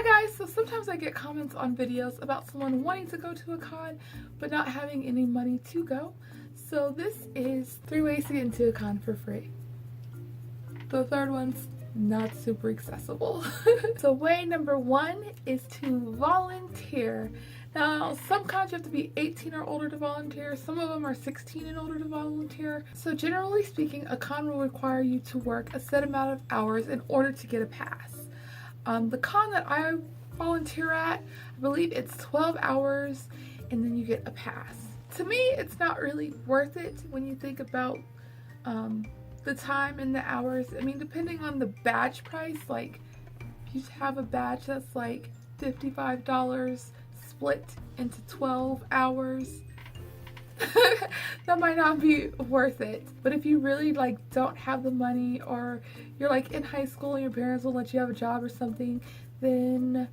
Hi guys, so sometimes I get comments on videos about someone wanting to go to a con but not having any money to go. So this is 3 ways to get into a con for free. The third one's not super accessible. So way number 1 is to volunteer. Now some cons you have to be 18 or older to volunteer, some of them are 16 and older to volunteer. So generally speaking, a con will require you to work a set amount of hours in order to get a pass. The con that I volunteer at, I believe it's 12 hours and then you get a pass. To me, it's not really worth it when you think about the time and the hours. I mean, depending on the badge price, like if you have a badge that's like $55 split into 12 hours, that might not be worth it. But if you really like don't have the money, or you're like in high school and your parents will let you have a job or something, then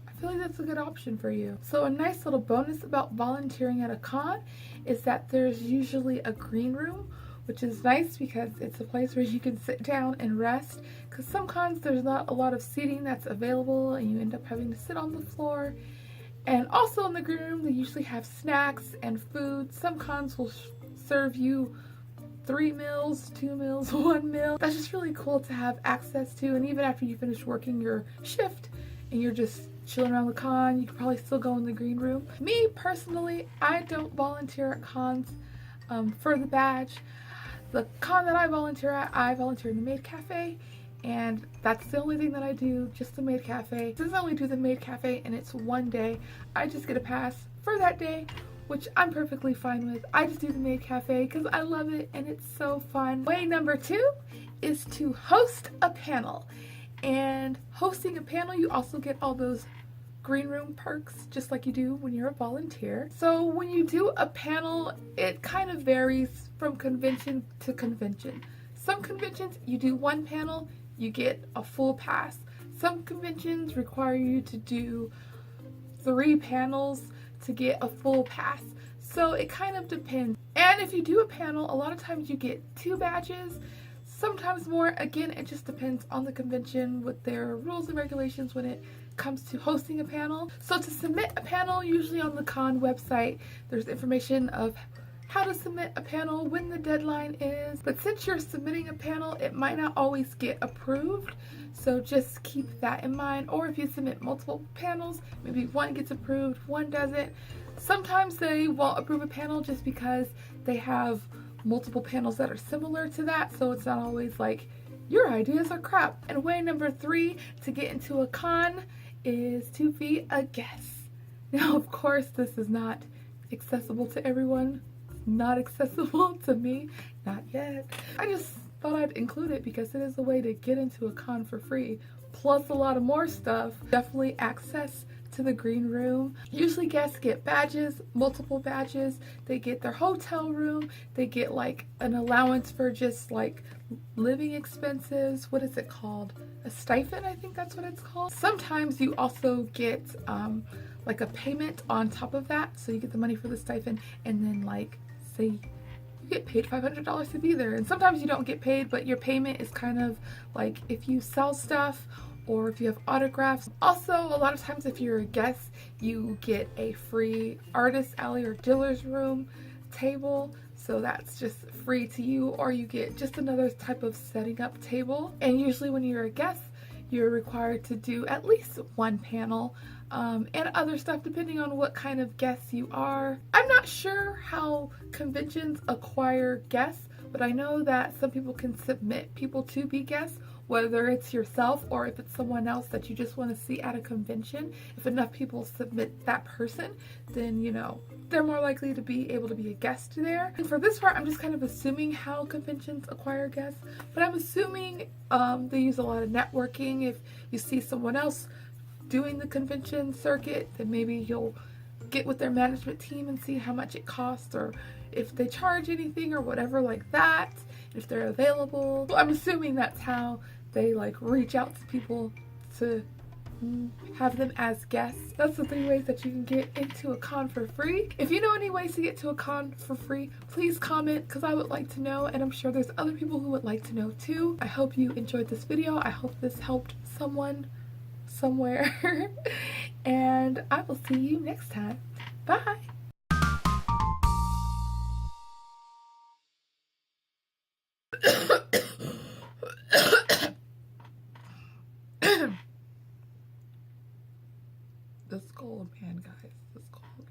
I feel like that's a good option for you. So a nice little bonus about volunteering at a con is that there's usually a green room, which is nice because it's a place where you can sit down and rest, because some cons there's not a lot of seating that's available and you end up having to sit on the floor. And also in the green room, they usually have snacks and food. Some cons will serve you 3 meals, 2 meals, 1 meal. That's just really cool to have access to. And even after you finish working your shift and you're just chilling around the con, you can probably still go in the green room. Me personally, I don't volunteer at cons for the badge. The con that I volunteer in the maid cafe. And that's the only thing that I do, just the maid cafe. Since I only do the maid cafe and it's one day, I just get a pass for that day, which I'm perfectly fine with. I just do the maid cafe because I love it and it's so fun. Way number 2 is to host a panel. And hosting a panel, you also get all those green room perks just like you do when you're a volunteer. So when you do a panel, it kind of varies from convention to convention. Some conventions, you do one panel, you get a full pass. Some conventions require you to do 3 panels to get a full pass. So it kind of depends. And if you do a panel, a lot of times you get 2 badges, sometimes more. Again, it just depends on the convention with their rules and regulations when it comes to hosting a panel. So to submit a panel, usually on the con website, there's information of how to submit a panel, when the deadline is. But since you're submitting a panel, it might not always get approved, so just keep that in mind. Or if you submit multiple panels, maybe one gets approved, one doesn't. Sometimes they won't approve a panel just because they have multiple panels that are similar to that, so it's not always like your ideas are crap. And way number 3 to get into a con is to be a guest. Now, of course, this is not accessible to everyone. Not accessible to me, not yet. I just thought I'd include it because it is a way to get into a con for free, plus a lot of more stuff. Definitely access to the green room. Usually guests get badges, multiple badges. They get their hotel room. They get like an allowance for just like living expenses. What is it called? A stipend, I think that's what it's called. Sometimes you also get like a payment on top of that. So you get the money for the stipend and then like say you get paid $500 to be there, and sometimes you don't get paid, but your payment is kind of like if you sell stuff or if you have autographs. Also, a lot of times if you're a guest, you get a free artist alley or dealer's room table, so that's just free to you, or you get just another type of setting up table. And usually when you're a guest, you're required to do at least 1 panel and other stuff depending on what kind of guest you are. I'm not sure how conventions acquire guests, but I know that some people can submit people to be guests, whether it's yourself or if it's someone else that you just want to see at a convention. If enough people submit that person, then you know they're more likely to be able to be a guest there. And for this part, I'm just kind of assuming how conventions acquire guests, but I'm assuming they use a lot of networking. If you see someone else doing the convention circuit, then maybe you'll get with their management team and see how much it costs, or if they charge anything or whatever like that, if they're available. So I'm assuming that's how they like reach out to people to have them as guests. That's the 3 ways that you can get into a con for free. If you know any ways to get to a con for free, please comment because I would like to know, and I'm sure there's other people who would like to know too. I hope you enjoyed this video. I hope this helped someone somewhere. And I will see you next time. Bye. This cold, man, guys. This cold.